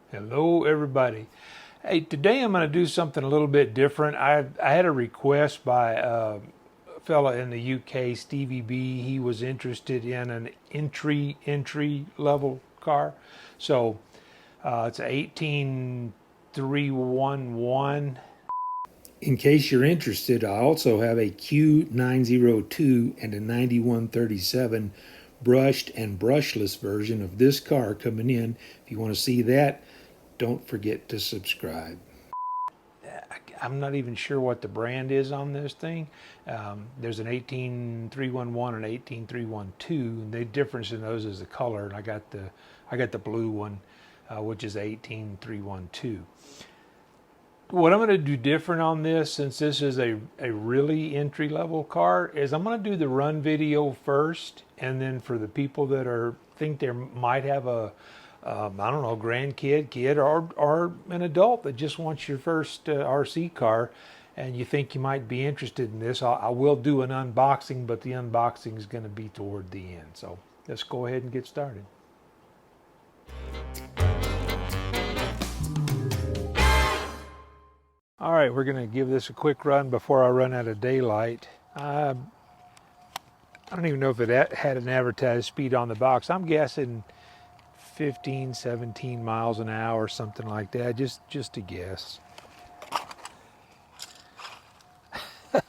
Hello everybody. Hey, today I'm going to do something a little bit different. I had a request by a fella in the UK, Stevie B. He was interested in an entry level car. So it's a 18311. In case you're interested, I also have a Q902 and a 9137 brushed and brushless version of this car coming in. If you want to see that, don't forget to subscribe. I'm not even sure what the brand is on this thing. There's an 18311 and 18312. And the difference in those is the color. And I got the blue one, which is 18312. What I'm going to do different on this, since this is a really entry-level car, is I'm going to do the run video first, and then for the people that think they might have a I don't know, grandkid, kid, or an adult that just wants your first RC car, and you think you might be interested in this, I will do an unboxing, but the unboxing is going to be toward the end. So let's go ahead and get started. All right, we're going to give this a quick run before I run out of daylight. I don't even know if it had an advertised speed on the box. I'm guessing 15, 17 miles an hour, something like that, just to guess. I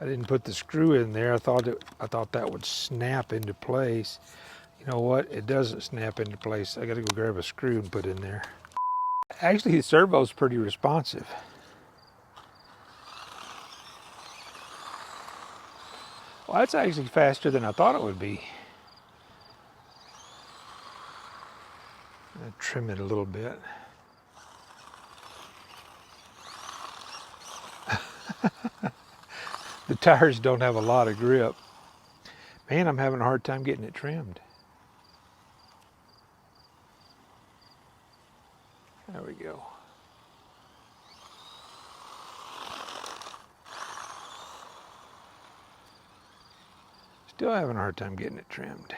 didn't put the screw in there. I thought that would snap into place. You know what? It doesn't snap into place. I got to go grab a screw and put in there. Actually, the servo's pretty responsive. Well, that's actually faster than I thought it would be. I'm going to trim it a little bit. The tires don't have a lot of grip. Man, I'm having a hard time getting it trimmed. There we go. Still having a hard time getting it trimmed.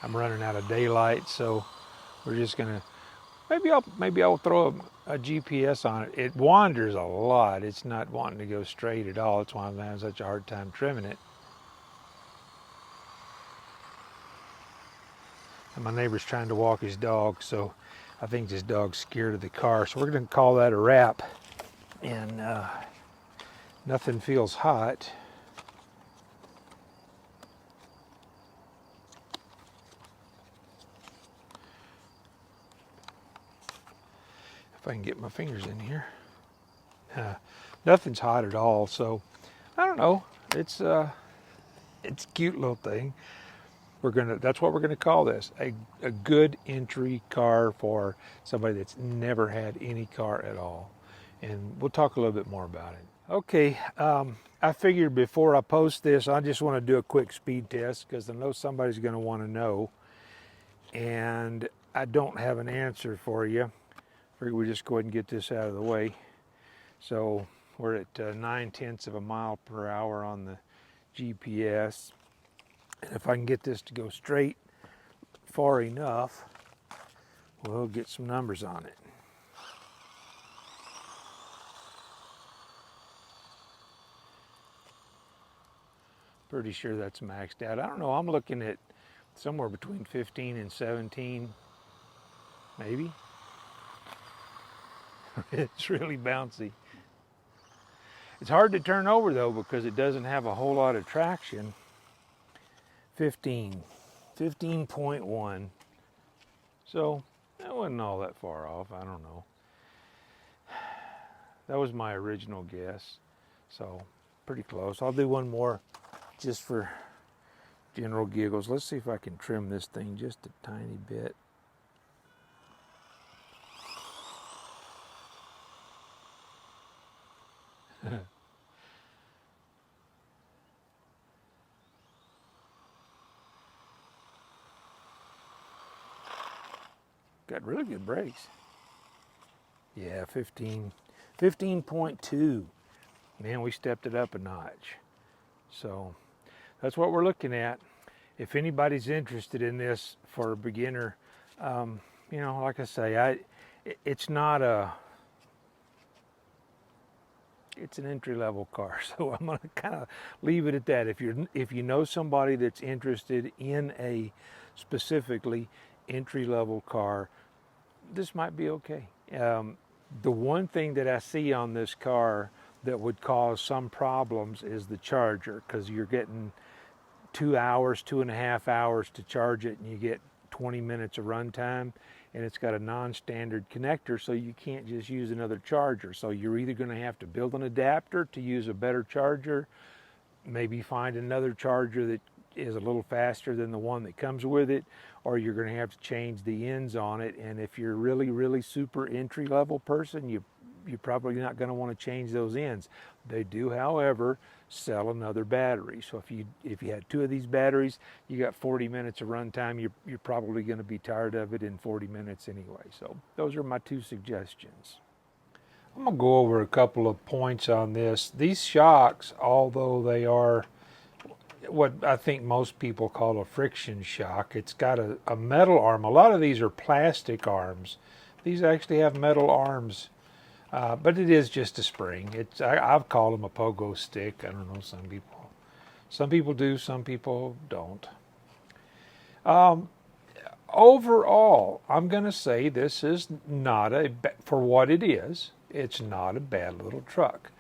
I'm running out of daylight, so we're just gonna, maybe I'll throw a GPS on it. It wanders a lot. It's not wanting to go straight at all. That's why I'm having such a hard time trimming it. And my neighbor's trying to walk his dog, so I think this dog's scared of the car. So we're gonna call that a wrap. And nothing feels hot. If I can get my fingers in here. Nothing's hot at all, so I don't know. It's a cute little thing. That's what we're gonna call this. A good entry car for somebody that's never had any car at all. And we'll talk a little bit more about it. Okay, I figured before I post this, I just want to do a quick speed test because I know somebody's going to want to know. And I don't have an answer for you. Figured we'll just go ahead and get this out of the way. So we're at 9/10 of a mile per hour on the GPS. And if I can get this to go straight far enough, we'll get some numbers on it. Pretty sure that's maxed out. I don't know, I'm looking at somewhere between 15 and 17, maybe. It's really bouncy. It's hard to turn over though because it doesn't have a whole lot of traction. 15.1. So that wasn't all that far off, I don't know. That was my original guess. So pretty close. I'll do one more just for general giggles. Let's see if I can trim this thing just a tiny bit. got really good brakes. Yeah, 15.2. Man, we stepped it up a notch. So that's what we're looking at. If anybody's interested in this for a beginner, you know, like I say, it's not a, it's an entry-level car. So I'm going to kind of leave it at that. If you know somebody that's interested in a specifically entry-level car, this might be okay. The one thing that I see on this car that would cause some problems is the charger, because you're getting 2 hours, 2.5 hours to charge it, and you get 20 minutes of runtime, and it's got a non-standard connector, so you can't just use another charger. So you're either going to have to build an adapter to use a better charger, maybe find another charger that is a little faster than the one that comes with it, or you're going to have to change the ends on it. And if you're really super entry-level person, you're probably not going to want to change those ends. They do, however, sell another battery. So if you had 2 of these batteries, you got 40 minutes of runtime. You're probably going to be tired of it in 40 minutes anyway. So those are my 2 suggestions. I'm going to go over a couple of points on this. These shocks, although they are what I think most people call a friction shock, it's got a metal arm. A lot of these are plastic arms. These actually have metal arms. But it is just a spring. I've called them a pogo stick. I don't know, some people do, some people don't. Overall, I'm going to say this is not for what it is, it's not a bad little truck.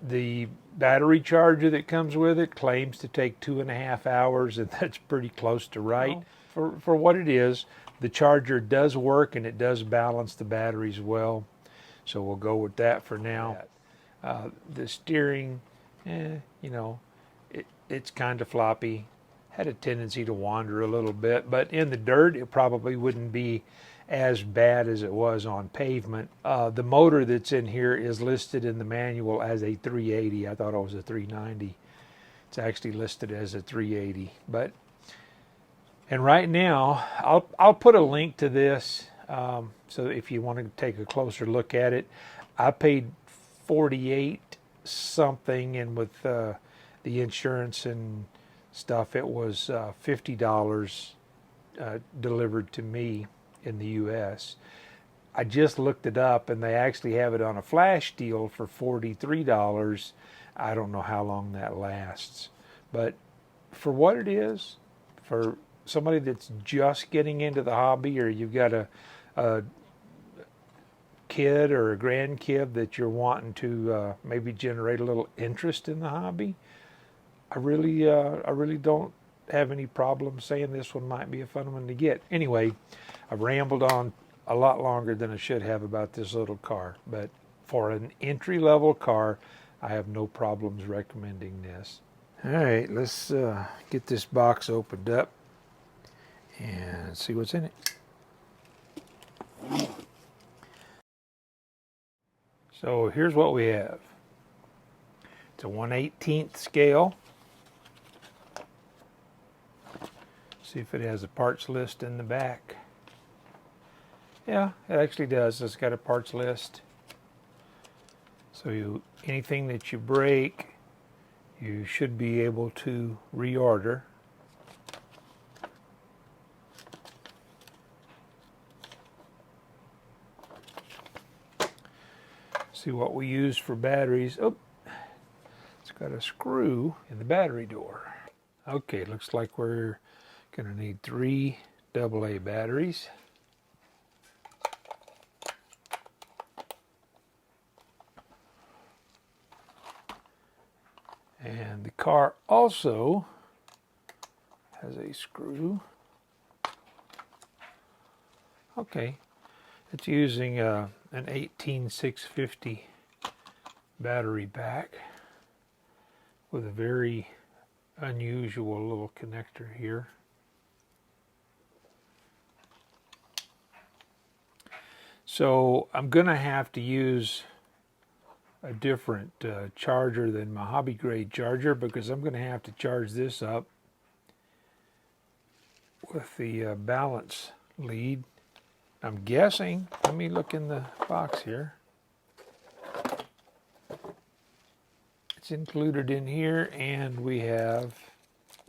The battery charger that comes with it claims to take 2.5 hours, and that's pretty close to right. For what it is. The charger does work, and it does balance the batteries well, so we'll go with that for now. The steering, you know, it's kind of floppy. Had a tendency to wander a little bit, but in the dirt it probably wouldn't be as bad as it was on pavement. The motor that's in here is listed in the manual as a 380. I thought it was a 390. It's actually listed as a 380, and right now, I'll put a link to this, so if you want to take a closer look at it. I paid 48 something, and with the insurance and stuff, it was $50 delivered to me in the U.S. I just looked it up, and they actually have it on a flash deal for $43. I don't know how long that lasts, but for what it is, for somebody that's just getting into the hobby, or you've got a kid or a grandkid that you're wanting to maybe generate a little interest in the hobby, I really don't have any problem saying this one might be a fun one to get. Anyway, I've rambled on a lot longer than I should have about this little car, but for an entry-level car, I have no problems recommending this. All right, let's get this box opened up and see what's in it. So here's what we have. It's a 1/18 scale. See if it has a parts list in the back. Yeah, it actually does. It's got a parts list. So anything that you break, you should be able to reorder. See what we use for batteries. Oh, it's got a screw in the battery door. Okay, looks like we're going to need 3 AA batteries. And the car also has a screw. Okay, it's using an 18650 battery pack with a very unusual little connector here. So I'm going to have to use a different charger than my hobby grade charger, because I'm going to have to charge this up with the balance lead. I'm guessing, let me look in the box here. It's included in here, and we have,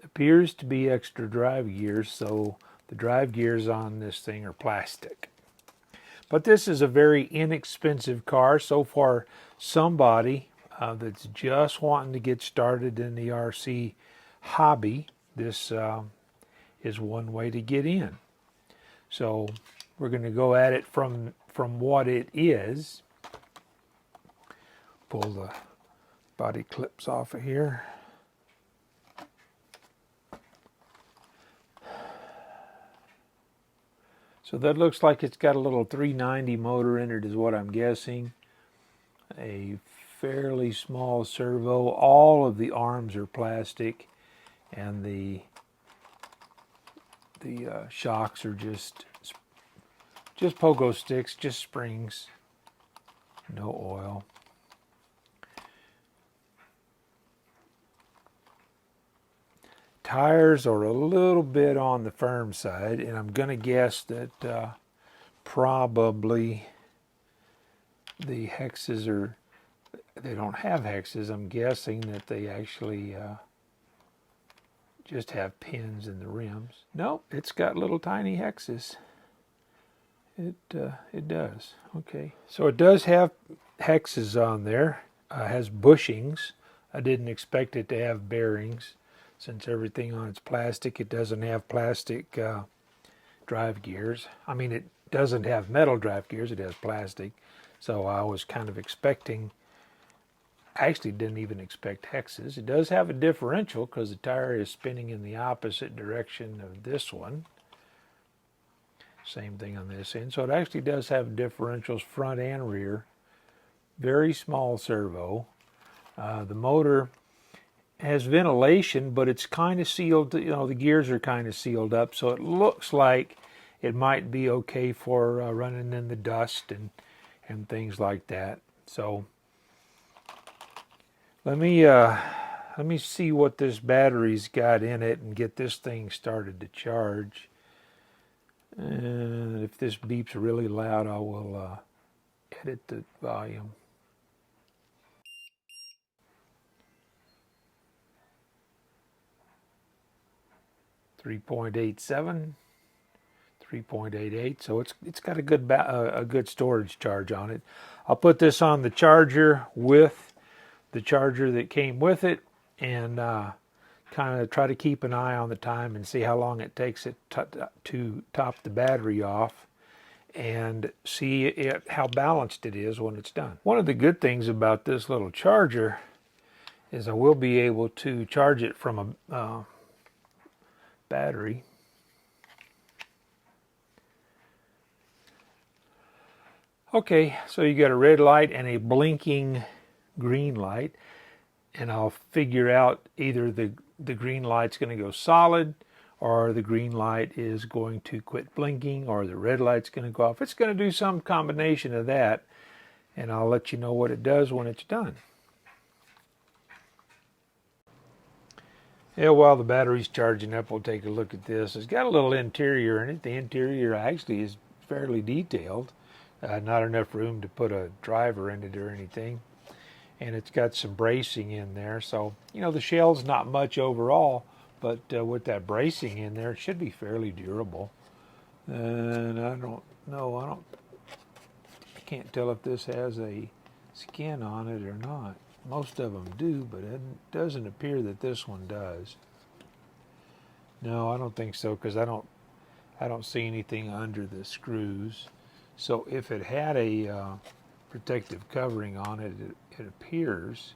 appears to be extra drive gears, so the drive gears on this thing are plastic. But this is a very inexpensive car. So far, somebody that's just wanting to get started in the RC hobby, this is one way to get in. So we're going to go at it from what it is. Pull the body clips off of here. So that looks like it's got a little 390 motor in it is what I'm guessing. A fairly small servo. All of the arms are plastic, and the shocks are just pogo sticks, just springs, no oil. Tires are a little bit on the firm side, and I'm going to guess that probably the hexes are, they don't have hexes. I'm guessing that they actually just have pins in the rims. Nope, it's got little tiny hexes. It does. Okay, so it does have hexes on there. Has bushings. I didn't expect it to have bearings, since everything on it's plastic. It doesn't have plastic drive gears. I mean, it doesn't have metal drive gears. It has plastic. So I was kind of expecting. I actually didn't even expect hexes. It does have a differential because the tire is spinning in the opposite direction of this one. Same thing on this end. So it actually does have differentials front and rear. Very small servo. The motor has ventilation, but it's kind of sealed. You know, the gears are kind of sealed up, so it looks like it might be okay for running in the dust and things like that. So let me see what this battery's got in it and get this thing started to charge. And if this beeps really loud, I will edit the volume. .87, 3.88. So it's got a good storage charge on it. I'll put this on the charger with the charger that came with it, and kind of try to keep an eye on the time and see how long it takes it to top the battery off, and see how balanced it is when it's done. One of the good things about this little charger is I will be able to charge it from a battery. Okay, so you got a red light and a blinking green light, and I'll figure out either the green light's going to go solid, or the green light is going to quit blinking, or the red light's going to go off. It's going to do some combination of that, and I'll let you know what it does when it's done. Yeah, while the battery's charging up, we'll take a look at this. It's got a little interior in it. The interior actually is fairly detailed. Not enough room to put a driver in it or anything. And it's got some bracing in there. So, you know, the shell's not much overall, but with that bracing in there, it should be fairly durable. And I don't know, I can't tell if this has a skin on it or not. Most of them do, but it doesn't appear that this one does. No, I don't think so, because I don't see anything under the screws. So if it had a protective covering on it, it appears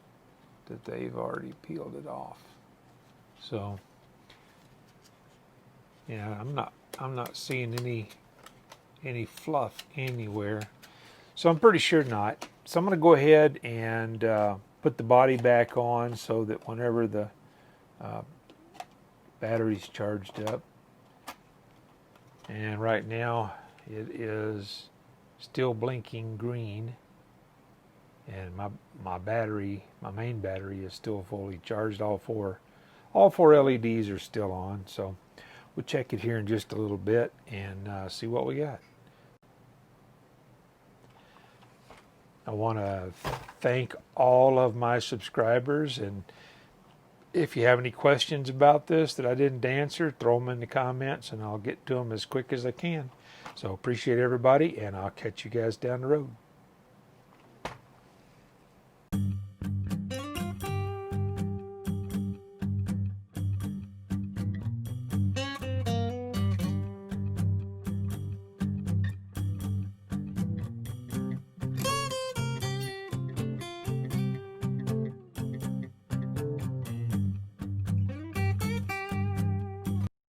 that they've already peeled it off. So yeah, I'm not seeing any fluff anywhere. So I'm pretty sure not. So I'm going to go ahead and put the body back on so that whenever the battery's charged up, and right now it is still blinking green, and my main battery is still fully charged. All four LEDs are still on. So we'll check it here in just a little bit and see what we got. I want to thank all of my subscribers, and if you have any questions about this that I didn't answer, throw them in the comments and I'll get to them as quick as I can. So appreciate everybody, and I'll catch you guys down the road.